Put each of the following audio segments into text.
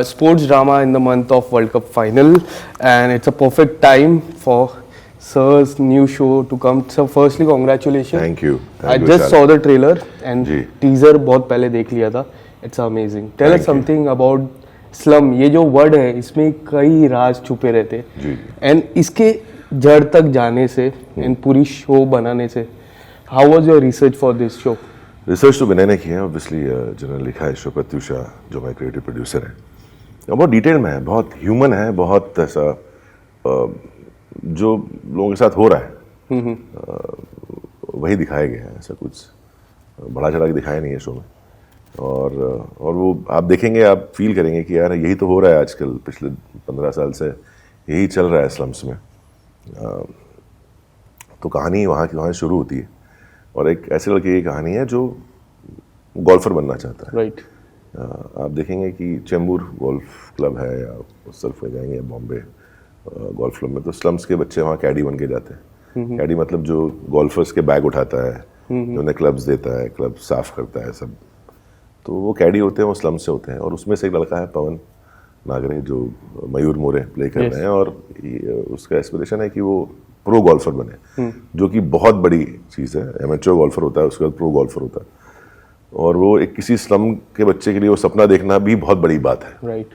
sports drama in the month of World Cup final, and it's a perfect time for Sir's new show to come. So, firstly, congratulations. Thank you. I just saw the trailer and ji. teaser बहुत पहले देख लिया था. It's amazing. Tell us Thank you. something about slum. ये जो word है, इसमें कई राज छुपे रहते हैं. जी. And इसके जड़ तक जाने से, इन पूरी शो बनाने से, how was your research for this show? Research तो विनय ने किया है, ऑब्वियसली जिन्होंने लिखा है शो प्रत्युषा, जो हमारे क्रिएटिव प्रोड्यूसर है. बहुत डिटेल में है, बहुत ह्यूमन है, बहुत ऐसा जो लोगों के साथ हो रहा है वही दिखाया गया है. ऐसा कुछ बड़ा चढ़ा के दिखाया नहीं है शो में. और वो आप देखेंगे, आप फील करेंगे कि यार यही तो हो रहा है आजकल. पिछले 15 साल से यही चल रहा है स्लम्स में. तो कहानी वहाँ शुरू होती है और एक ऐसे लड़के की कहानी है जो गोल्फर बनना चाहता है. राइट. आप देखेंगे कि चेंबूर गोल्फ क्लब है, या उस तरफ में जाएंगे बॉम्बे गोल्फ क्लब में, तो स्लम्स के बच्चे वहाँ कैडी बन के जाते हैं. कैडी मतलब जो गोल्फर्स के बैग उठाता है, जो उन्हें क्लब्स देता है, क्लब साफ करता है सब. तो वो कैडी होते हैं, वो स्लम्स से होते हैं. और उसमें से एक लड़का है पवन नागरे, जो मयूर मोरे प्ले कर रहे हैं. और उसका एस्पिरेशन है कि वो प्रो गोल्फर बने, जो कि बहुत बड़ी चीज़ है. एमेच्योर गोल्फर होता है, उसके बाद प्रो गोल्फर होता है. और वो एक किसी स्लम के बच्चे के लिए वो सपना देखना भी बहुत बड़ी बात है. राइट.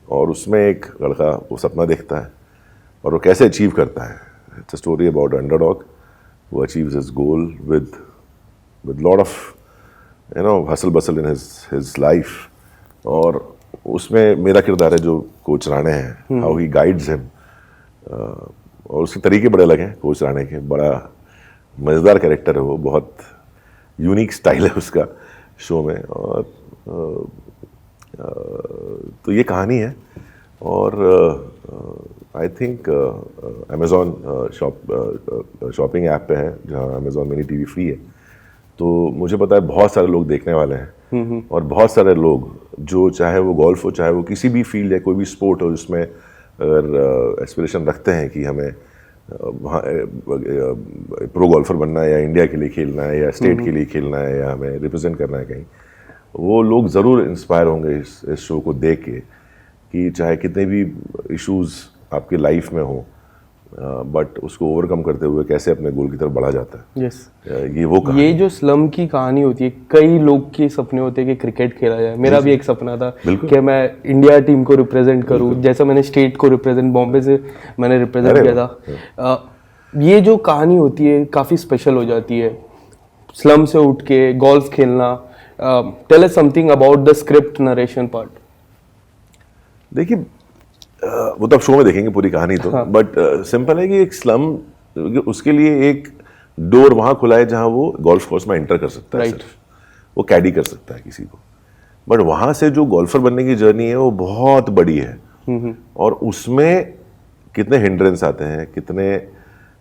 और उसमें एक लड़का वो सपना देखता है और वो कैसे अचीव करता है. It's a story about underdog who achieves his goal with lot of hustle bustle in his life. और उसमें मेरा किरदार है जो कोच राणे है, हाउ ही गाइड्स हिम. और उसके तरीके बड़े अलग हैं कोच राणे के. बड़ा मज़ेदार कैरेक्टर है वो, बहुत यूनिक स्टाइल है उसका शो में. और तो ये कहानी है. और I think Amazon shopping app पे है, जहाँ अमेज़ॉन मिनी टीवी फ्री है. तो मुझे पता है बहुत सारे लोग देखने वाले हैं. और बहुत सारे लोग जो, चाहे वो गोल्फ हो, चाहे वो किसी भी फील्ड या कोई भी स्पोर्ट हो, जिसमें अगर एस्पिरेशन रखते हैं कि हमें वहाँ प्रो गोल्फर बनना है, या इंडिया के लिए खेलना है, या स्टेट के लिए खेलना है, या हमें रिप्रेजेंट करना है कहीं, वो लोग ज़रूर इंस्पायर होंगे इस शो को देख के. कि चाहे कितने भी इश्यूज़ आपके लाइफ में हो, बट उसको ओवरकम करते हुए कैसे अपने गोल की तरफ बढ़ा जाता है. यस. ये वो कहानी. ये जो स्लम की कहानी होती है, कई लोग के सपने होते हैं कि क्रिकेट खेला जाए. मेरा भी एक सपना था कि मैं इंडिया टीम को रिप्रेजेंट करूं, जैसा मैंने स्टेट को रिप्रेजेंट, बॉम्बे से मैंने रिप्रेजेंट किया था. ये जो कहानी होती है काफ़ी स्पेशल हो जाती है. स्लम से उठ के गोल्फ खेलना. Tell us something about the script narration part. देखिए, वो तो आप शो में देखेंगे पूरी कहानी तो. बट सिंपल है कि एक स्लम, उसके लिए एक डोर वहाँ खुला है जहाँ वो गोल्फ कोर्स में एंटर कर सकता है. राइट. वो कैडी कर सकता है किसी को. बट वहाँ से जो गोल्फर बनने की जर्नी है वो बहुत बड़ी है. और उसमें कितने हिंड्रेंस आते हैं, कितने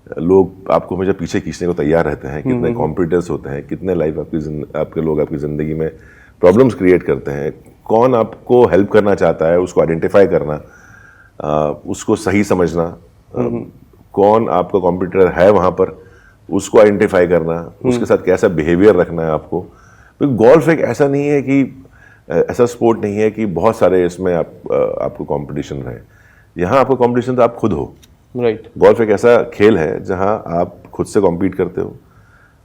लोग आपको हमेशा पीछे खींचने को तैयार रहते हैं, कितने कॉम्पिटिटर्स होते हैं, कितने लाइफ आपके लोग आपकी ज़िंदगी में प्रॉब्लम्स क्रिएट करते हैं. कौन आपको हेल्प करना चाहता है, उसको आइडेंटिफाई करना, उसको सही समझना. कौन आपका कॉम्पिटिटर है वहाँ पर, उसको आइडेंटिफाई करना, उसके साथ कैसा बिहेवियर रखना है आपको. तो गोल्फ एक ऐसा नहीं है कि, ऐसा स्पोर्ट नहीं है कि बहुत सारे इसमें आपको कंपटीशन रहे. यहाँ आपका कंपटीशन तो आप खुद हो. राइट. गोल्फ एक ऐसा खेल है जहाँ आप खुद से कॉम्पीट करते हो,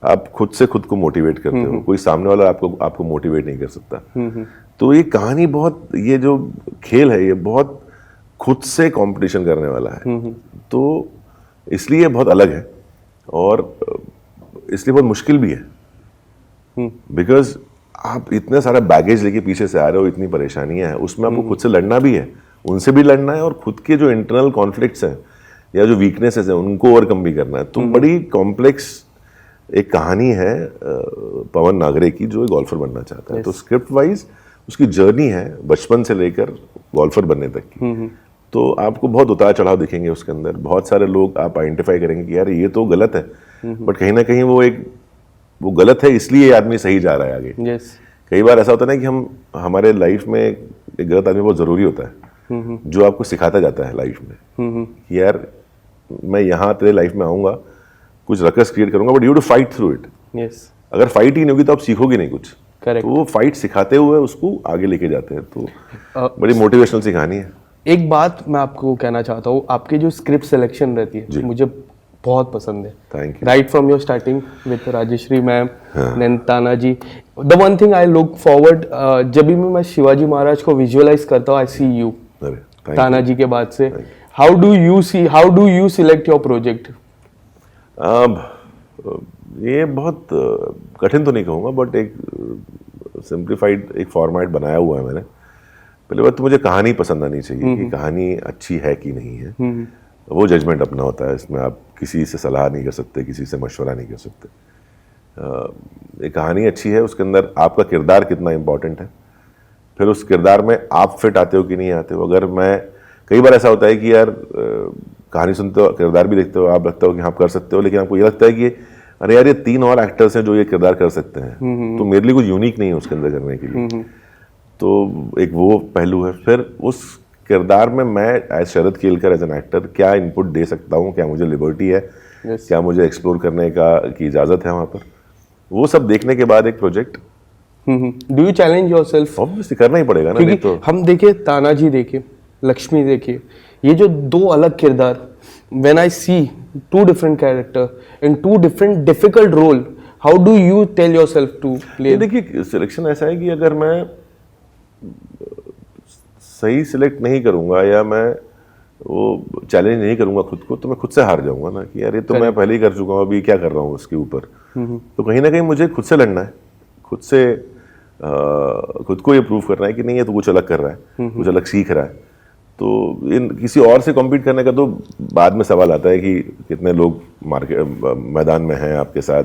आप खुद से खुद को मोटिवेट करते हो. कोई सामने वाला आपको मोटिवेट नहीं कर सकता. तो ये कहानी बहुत, ये जो खेल है ये बहुत खुद से कंपटीशन करने वाला है. तो इसलिए बहुत अलग है और इसलिए बहुत मुश्किल भी है. बिकॉज आप इतने सारा बैगेज लेके पीछे से आ रहे हो, इतनी परेशानियां हैं, उसमें आपको खुद से लड़ना भी है, उनसे भी लड़ना है, और खुद के जो इंटरनल कॉन्फ्लिक्ट्स हैं या जो वीकनेसेस हैं उनको ओवरकम भी करना है. तो बड़ी कॉम्प्लेक्स एक कहानी है पवन नागरे की, जो गोल्फर बनना चाहता है. तो स्क्रिप्ट वाइज उसकी जर्नी है बचपन से लेकर गोल्फर बनने तक की. तो आपको बहुत उतार चढ़ाव दिखेंगे उसके अंदर. बहुत सारे लोग आप आइडेंटिफाई करेंगे कि यार ये तो गलत है, बट कहीं ना कहीं वो गलत है, इसलिए आदमी सही जा रहा है आगे. yes. कई बार ऐसा होता है ना कि हमारे लाइफ में एक गलत आदमी बहुत ज़रूरी होता है, जो आपको सिखाता जाता है लाइफ में कि यार मैं यहाँ तेरे लाइफ में आऊँगा, कुछ रकस क्रिएट करूँगा, but you to fight through it. yes. अगर फाइट ही नहीं होगी तो आप सीखोगे नहीं कुछ. करेक्ट। तो वो फाइट सिखाते हुए उसको आगे लेके जाते हैं, तो बड़ी मोटिवेशनल सी कहानी है। एक बात मैं आपको कहना चाहता हूँ, आपकी जो स्क्रिप्ट सिलेक्शन रहती है मुझे बहुत पसंद है। Thank you. Right from your starting with Rajeshri ma'am, then Tanaji. The one thing I look forward, जब भी मैं शिवाजी महाराज को विजुअलाइज करता हूँ, आई सी यू तानाजी के बाद से। How do you select your project? ये बहुत कठिन तो नहीं कहूँगा, बट एक सिंप्लीफाइड एक फॉर्मेट बनाया हुआ है मैंने। पहले बात तो मुझे कहानी पसंद आनी चाहिए कि कहानी अच्छी है कि नहीं है, वो जजमेंट अपना होता है। इसमें आप किसी से सलाह नहीं कर सकते, किसी से मशवरा नहीं कर सकते। एक कहानी अच्छी है, उसके अंदर आपका किरदार कितना इम्पोर्टेंट है, फिर उस किरदार में आप फिट आते हो कि नहीं आते हो। अगर मैं, कई बार ऐसा होता है कि यार कहानी सुनते हो, किरदार भी देखते हो, आप लगता हो कि आप कर सकते हो, लेकिन आपको ये लगता है कि अरे यार ये 3 और एक्टर्स हैं जो ये किरदार कर सकते हैं, तो मेरे लिए कुछ यूनिक नहीं है उसके अंदर करने के लिए। तो एक वो पहलू है। फिर उस किरदार में मैं as Sharad Kelkar as an actor क्या इनपुट दे सकता हूँ, क्या मुझे लिबर्टी है, क्या मुझे एक्सप्लोर करने की इजाज़त है वहाँ पर, वो सब देखने के बाद एक project. Do you challenge yourself? Obviously करना ही पड़ेगा ना। क्योंकि तो हम देखे तानाजी, देखे लक्ष्मी, देखिए ये जो 2 अलग किरदार, when I see 2 different character in 2 different difficult role, how do you tell yourself to play? देखिए सिलेक्शन ऐसा है कि अगर मैं सही सिलेक्ट नहीं करूंगा या मैं वो चैलेंज नहीं करूंगा खुद को, तो मैं खुद से हार जाऊंगा ना कि यार ये तो मैं पहले ही कर चुका हूँ, अभी क्या कर रहा हूँ उसके ऊपर। तो कहीं ना कहीं मुझे खुद से लड़ना है, खुद से खुद को ये प्रूव करना है कि नहीं ये तो कुछ अलग कर रहा है, कुछ अलग सीख रहा है। तो इन किसी और से कॉम्पीट करने का तो बाद में सवाल आता है कि कितने लोग मार्केट मैदान में हैं आपके साथ,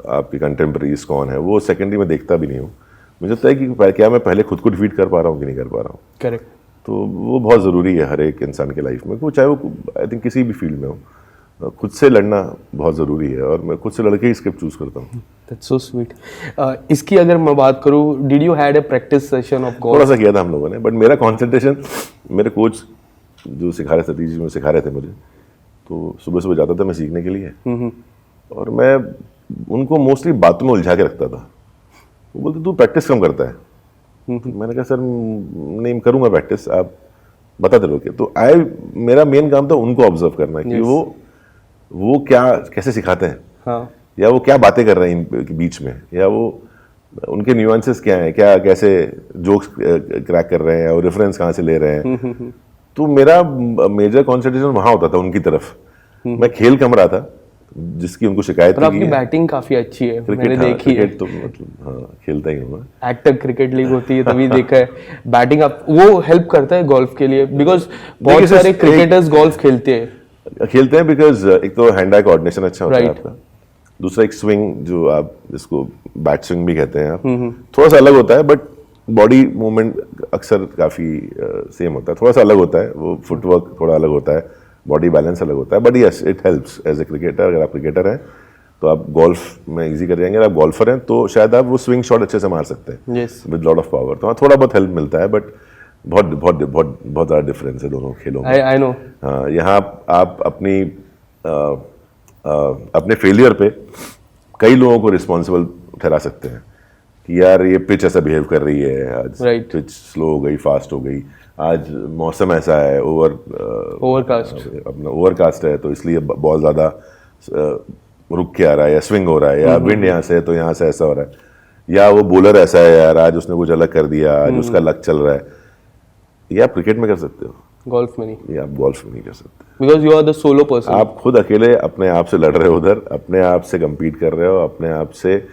आपके कंटेम्प्रेरीज कौन है, वो सेकेंडरी में देखता भी नहीं हूँ। मुझे लगता है कि क्या मैं पहले खुद को डिफीट कर पा रहा हूँ कि नहीं कर पा रहा हूँ। करेक्ट। तो वो बहुत ज़रूरी है हर एक इंसान के लाइफ में, वो चाहे वो आई थिंक किसी भी फील्ड में हो, खुद से लड़ना बहुत ज़रूरी है, और मैं खुद से लड़के ही स्क्रिप्ट चूज़ करता हूँ। That's so sweet. इसकी अगर मैं बात करूँ, did you had a practice session of golf? थोड़ा सा किया था हम लोगों ने, बट मेरा कॉन्सेंट्रेशन, मेरे कोच जो सिखा रहे सतीश जी, सिखा रहे थे मुझे, तो सुबह सुबह जाता था मैं सीखने के लिए, और मैं उनको मोस्टली बातों में उलझा के रखता था। वो बोलते तू प्रैक्टिस कम करता है। मैंने कहा सर नहीं करूँगा प्रैक्टिस, आप बताते रहोगे। तो मेरा मेन काम था उनको ऑब्जर्व करना कि वो क्या कैसे सिखाते हैं, हाँ। या वो क्या बातें कर रहे हैं इनके बीच में, या वो उनके न्यूएंसेस क्या हैं, क्या कैसे जोक्स क्रैक कर रहे हैं और रेफरेंस कहाँ से ले रहे हैं। तो मेरा मेजर कॉन्सेंट्रेशन वहाँ होता था उनकी तरफ। मैं खेल कम रहा था, जिसकी उनको शिकायत थी। आपकी बैटिंग काफी अच्छी है, मैंने देखी है। तो मतलब हाँ खेलता ही हूँ मैं। एक्टिव क्रिकेट लीग होती है तभी देखा है। बैटिंग आप वो हेल्प करता है गोल्फ के लिए, बिकॉज बहुत सारे क्रिकेटर्स गोल्फ खेलते हैं बिकॉज एक तो हैंड आई कोऑर्डिनेशन अच्छा होता है आपका, दूसरा एक स्विंग जो आप जिसको बैट स्विंग भी कहते हैं आप, थोड़ा सा अलग होता है, बट बॉडी मूवमेंट अक्सर काफी सेम होता है, थोड़ा सा अलग होता है, वो फुटवर्क थोड़ा अलग होता है, बॉडी बैलेंस अलग होता है, but yes it helps as a cricketer. अगर आप क्रिकेटर हैं तो आप गोल्फ में इजी कर जाएंगे, अगर आप गोल्फर हैं तो शायद आप वो स्विंग शॉट अच्छे से मार सकते हैं विद लॉट ऑफ पावर। तो थोड़ा बहुत हेल्प मिलता है, बट बहुत बहुत बहुत बहुत ज़्यादा डिफरेंस है दोनों खेलों में। I know. हाँ, यहाँ आप अपने फेलियर पे कई लोगों को रिस्पॉन्सिबल ठहरा सकते हैं कि यार ये पिच ऐसा बिहेव कर रही है, आज पिच स्लो हो गई, फास्ट हो गई, आज मौसम ऐसा है, ओवरकास्ट है तो इसलिए बॉल ज़्यादा रुक के आ रहा है, या स्विंग हो रहा है, या विंड यहाँ से है तो यहाँ से ऐसा हो रहा है, या वो बॉलर ऐसा है यार आज उसने कुछ अलग कर दिया, आज उसका लक चल रहा है। ये आप क्रिकेट में कर सकते हो, गोल्फ में नहीं। ये आप गोल्फ में नहीं कर सकते, because you are the solo person. आप खुद अकेले अपने आप से लड़ रहे हो, उधर अपने आप से compete कर रहे हो, अपने आप से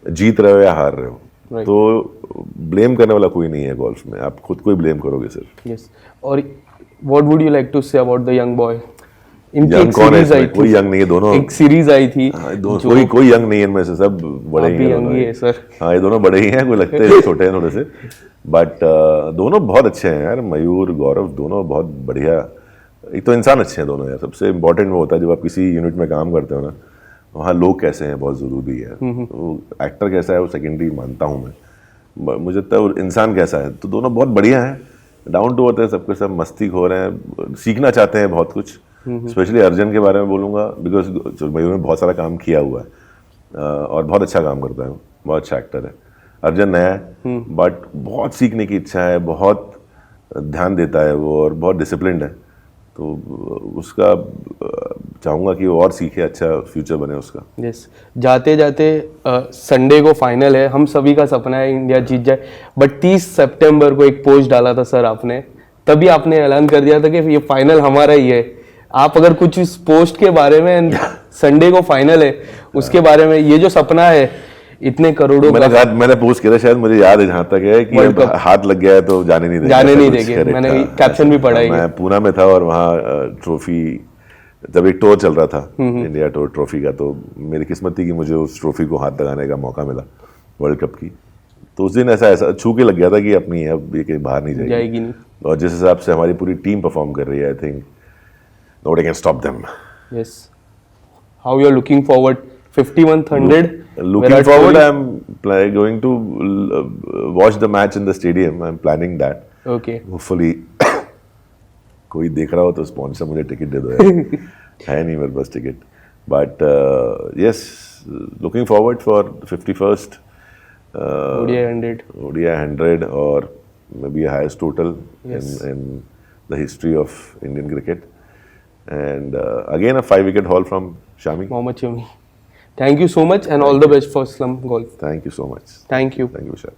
जीत रहे हो या हार रहे हो। तो ब्लेम करने वाला कोई नहीं है गोल्फ में, आप खुद को ही ब्लेम करोगे सिर्फ। यस। और what would you like to say about the young boy? इनकी एक सीरीज आई थी, कोई यंग नहीं है, दोनों एक सीरीज आई थी, कोई यंग नहीं है इनमें से, सब बड़े ही हैं सर। हाँ, ये दोनों बड़े ही हैं, कोई लगते हैं छोटे हैं थोड़े से, बट दोनों बहुत अच्छे हैं यार। मयूर, गौरव दोनों बहुत बढ़िया, एक तो इंसान अच्छे हैं दोनों यार। सबसे इम्पोर्टेंट वो होता है जब आप किसी यूनिट में काम करते हो ना, वहाँ लोग कैसे हैं बहुत ज़रूरी है। तो एक्टर कैसा है वो सेकेंडरी मानता हूँ मैं, मुझे लगता है इंसान कैसा है। तो दोनों बहुत बढ़िया हैं, डाउन टू अर्थ है, सबके सब मस्ती हो रहे हैं, सीखना चाहते हैं बहुत कुछ। स्पेशली अर्जुन के बारे में बोलूँगा, बिकॉज मयूर में बहुत सारा काम किया हुआ है और बहुत अच्छा काम करता है। बहुत अच्छा एक्टर है। अर्जुन नया है बट बहुत सीखने की इच्छा है, बहुत ध्यान देता है वो और बहुत डिसिप्लिन्ड है, तो उसका चाहूँगा कि वो और सीखे, अच्छा फ्यूचर बने उसका। यस, जाते जाते संडे को फाइनल है, हम सभी का सपना है इंडिया जीत जाए, बट 30 सितंबर को एक पोस्ट डाला था सर आपने, तभी आपने ऐलान कर दिया था कि ये फाइनल हमारा ही है। आप अगर कुछ इस पोस्ट के बारे में, संडे को फाइनल है उसके बारे में, ये जो सपना है इतने करोड़ों मैंने पोस्ट किया था, शायद मुझे याद है जहाँ तक है कि अब हाथ लग गया है तो जाने नहीं देंगे, मैंने कैप्शन भी पढ़ा है। मैं पूना में था और वहाँ ट्रॉफी, जब एक टूर चल रहा था इंडिया टूर ट्रॉफी का, तो मेरी किस्मत थी कि मुझे उस ट्रॉफी को हाथ लगाने का मौका मिला वर्ल्ड कप की। तो उस दिन ऐसा छू के लग गया था कि अपनी है, अब ये कहीं बाहर नहीं जाएगी नहीं। और जिस हिसाब से हमारी पूरी टीम परफॉर्म कर रही है, I think nobody can stop them. Yes. How you are looking forward? 5100. Looking forward, I'm going to watch the match in the stadium. I'm planning that. Okay. Hopefully, कोई देख रहा हो तो स्पॉन्सर मुझे ticket दे दो यार। है नहीं मेरे पास ticket, but yes, looking forward for 51st ODI 100. ODI 100 or maybe a highest total in the history of Indian cricket. And again a 5-wicket haul from Shami. Mohammad Shami. Thank you so much and all the best for Slum Golf. Thank you so much. Thank you. Thank you, Vishal.